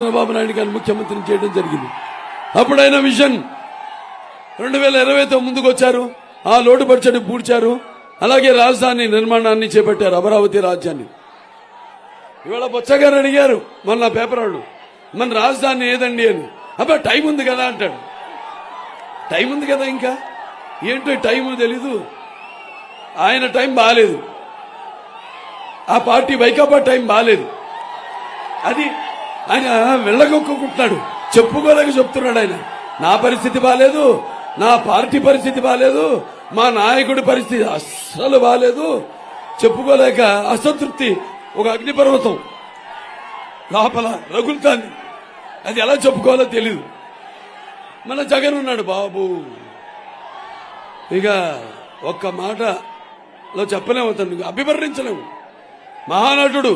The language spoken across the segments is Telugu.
చంద్రబాబు నాయుడు గారిని ముఖ్యమంత్రిని చేయడం జరిగింది. అప్పుడైనా విజన్ 2020తో ముందుకు వచ్చారు. ఆ లోటు బడ్జెట్ పూడ్చారు. అలాగే రాజధాని నిర్మాణాన్ని చేపట్టారు, అమరావతి రాజ్యాన్ని. ఇవాళ బొత్సగారు అడిగారు మొన్న పేపర్ వాళ్ళు, మన రాజధాని ఏదండి అని. అబ్బా టైం ఉంది కదా అంటాడు. టైం ఉంది కదా, ఇంకా ఏంటో టైం తెలీదు. ఆయన టైం బాగాలేదు, ఆ పార్టీ వైకాపా టైం బాగాలేదు. అది ఆయన వెళ్ళగొక్కుంటున్నాడు, చెప్పుకోలేక చెప్తున్నాడు. ఆయన నా పరిస్థితి బాగాలేదు, నా పార్టీ పరిస్థితి బాగాలేదు, మా నాయకుడి పరిస్థితి అస్సలు బాగాలేదు, చెప్పుకోలేక అసంతృప్తి ఒక అగ్నిపర్వతం లోపల రగులుతాంది. అది ఎలా చెప్పుకోవాలో తెలీదు. మన జగన్ ఉన్నాడు బాబు, ఇక ఒక్క మాటలో చెప్పలేము, అతను అభివర్ణించలేము. మహానటుడు,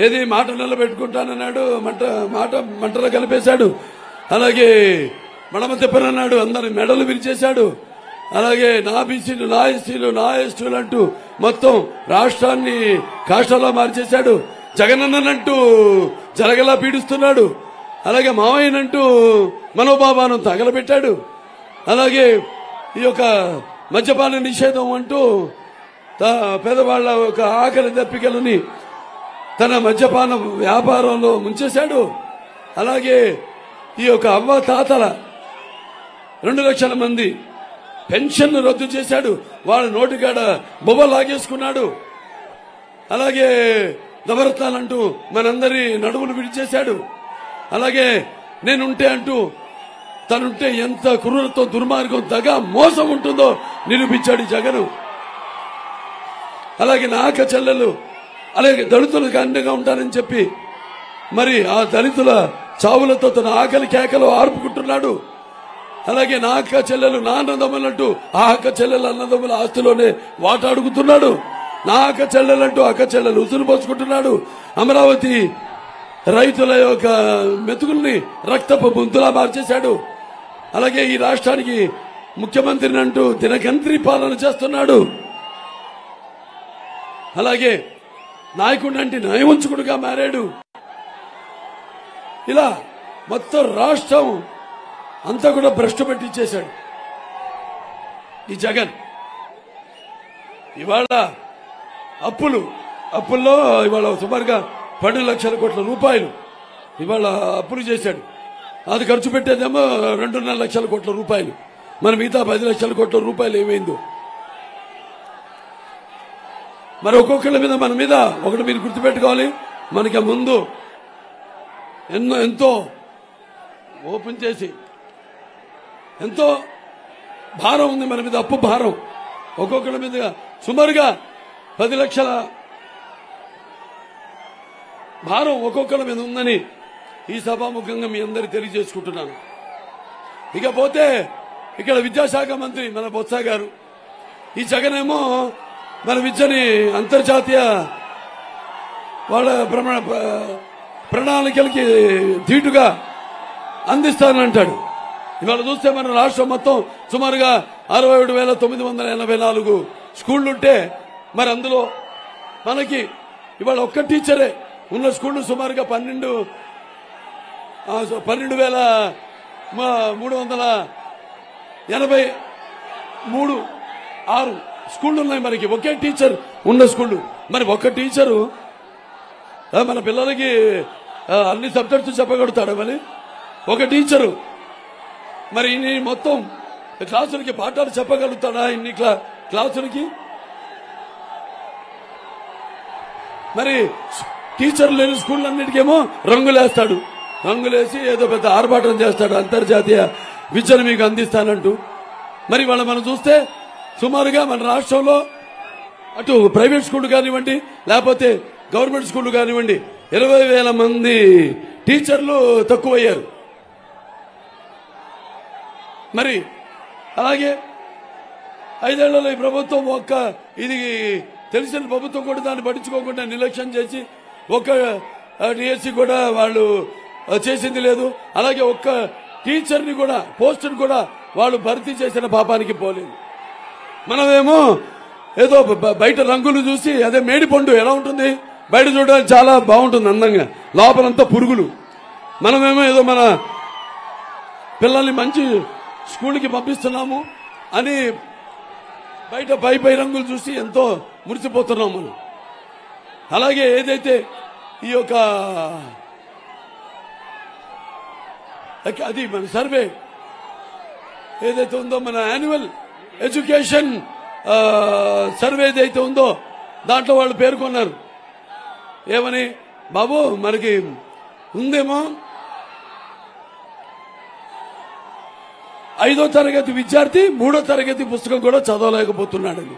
ఏది మాట నిలబెట్టుకుంటానన్నాడు, మంటలో కలిపేశాడు. అలాగే మడమ తిప్పనన్నాడు, అందరి మెడలు విరిచేశాడు. అలాగే నా బీసీలు, నా ఎస్సీలు, నా ఎస్టీలు అంటూ మొత్తం రాష్ట్రాన్ని కాష్టంలో మార్చేశాడు. జగనన్ననంటూ జరగలా పీడిస్తున్నాడు. అలాగే మావయ్యనంటూ మనోభావాలను తగలబెట్టాడు. అలాగే ఈ యొక్క మద్యపాన నిషేధం అంటూ పేదవాళ్ల యొక్క ఆకలి దప్పికలని తన మద్యపాన వ్యాపారంలో ముంచేశాడు. అలాగే ఈ యొక్క అవ్వ తాతల 2 లక్షల మంది పెన్షన్ రద్దు చేశాడు, వాళ్ళ నోటికాడ బొబ్బ లాగేసుకున్నాడు. అలాగే నవరత్నాలంటూ మనందరి నడుములు విడిచేశాడు. అలాగే నేనుంటే అంటూ తనుంటే ఎంత క్రూరత్వం, దుర్మార్గం, దగ, మోసం ఉంటుందో నిరూపించాడు జగను. అలాగే నా అక్క చెల్లెలు, అలాగే దళితులకు అండగా ఉంటానని చెప్పి మరి ఆ దళితుల చావులతో తన ఆకలి కేకలు ఆర్పుకుంటున్నాడు. అలాగే నా అక్క చెల్లెలు, నా అన్నదమ్ములంటూ ఆ అక్క చెల్లెలు అన్నదమ్ముల ఆస్తిలోనే వాటా అడుగుతున్నాడు. నా అక్క చెల్లెలంటూ అక్క చెల్లెలు ఉసురు పోసుకుంటున్నాడు. అమరావతి రైతుల యొక్క మెతుకుల్ని రక్తపు బుంతులా మార్చేశాడు. అలాగే ఈ రాష్ట్రానికి ముఖ్యమంత్రిని అంటూ దినగంత్రి పాలన చేస్తున్నాడు. అలాగే నాయకుడిని అంటే నయవంచుకుడుగా మారాడు. ఇలా మొత్తం రాష్ట్రం అంతా కూడా భ్రష్టు పెట్టించేశాడు ఈ జగన్. ఇవాళ అప్పుల్లో ఇవాళ సుమారుగా 12 లక్షల కోట్ల రూపాయలు ఇవాళ అప్పులు చేశాడు. అది ఖర్చు పెట్టేదేమో 2.5 లక్షల కోట్ల రూపాయలు. మన మిగతా 10 లక్షల కోట్ల రూపాయలు ఏమైందో మరి. ఒక్కొక్కళ్ళ మీద మన మీద ఒకటి మీరు గుర్తుపెట్టుకోవాలి, మనకి ముందు ఎంతో ఓపెన్ చేసి ఎంతో భారం ఉంది మన మీద, అప్పు భారం ఒక్కొక్కళ్ళ మీద సుమారుగా 10 లక్షల భారం ఒక్కొక్కళ్ళ మీద ఉందని ఈ సభాముఖంగా మీ అందరికీ తెలియజేసుకుంటున్నాను. ఇకపోతే ఇక్కడ విద్యాశాఖ మంత్రి మన బొత్స గారు, ఈ జగనేమో మన విద్యని అంతర్జాతీయ వాళ్ళ ప్రణాళికలకి ధీటుగా అందిస్తానంటాడు. ఇవాళ చూస్తే మన రాష్ట్రం మొత్తం సుమారుగా 67,984 స్కూళ్లుంటే మరి అందులో మనకి ఇవాళ ఒక్క టీచరే ఉన్న స్కూళ్లు సుమారుగా 12,383 స్కూళ్లు ఉన్నాయి మనకి. ఒకే టీచర్ ఉన్న స్కూళ్లు. మరి ఒక్క టీచరు మన పిల్లలకి అన్ని సబ్జెక్ట్స్ చెప్పగలుగుతాడు. మరి ఒక టీచరు మరి ఇన్ని మొత్తం క్లాసులకి పాఠాలు చెప్పగలుగుతాడా? ఇన్ని క్లాసులకి మరి టీచర్ లేని స్కూళ్ళన్నిటికేమో రంగులేస్తాడు. రంగులేసి ఏదో పెద్ద ఆర్భాటం చేస్తాడు, అంతర్జాతీయ విద్యను మీకు అందిస్తానంటూ. మరి వాళ్ళ మనం చూస్తే సుమారుగా మన రాష్ట్రంలో అటు ప్రైవేట్ స్కూల్ కానివ్వండి, లేకపోతే గవర్నమెంట్ స్కూల్ కానివ్వండి, 20,000 మంది టీచర్లు తక్కువయ్యారు. మరి అలాగే 5 ఏళ్లలో ఈ ప్రభుత్వం ఇది తెలిసిన ప్రభుత్వం కూడా దాన్ని పట్టించుకోకుండా నిర్లక్ష్యం చేసి ఒక్క డిఎస్సి కూడా వాళ్ళు చేసింది లేదు. అలాగే ఒక్క టీచర్ని కూడా, పోస్టుని కూడా వాళ్ళు భర్తీ చేసిన పాపానికి పోలేదు. మనమేమో ఏదో బయట రంగులు చూసి అదే మేడిపండు ఎలా ఉంటుంది బయట చూడడానికి చాలా బాగుంటుంది అందంగా, లోపలంతా పురుగులు. మనమేమో ఏదో మన పిల్లల్ని మంచి స్కూల్కి పంపిస్తున్నాము అని బయట పై రంగులు చూసి ఎంతో మురిసిపోతున్నాం మనం. అలాగే ఏదైతే ఈ యొక్క అది మన సర్వే ఏదైతే ఉందో, మన యాన్యువల్ ఎడ్యుకేషన్ సర్వే ఏదైతే ఉందో దాంట్లో వాళ్ళు పేర్కొన్నారు ఏమని, బాబు మనకి ఉందేమో 5వ తరగతి విద్యార్థి 3వ తరగతి పుస్తకం కూడా చదవలేకపోతున్నాడని.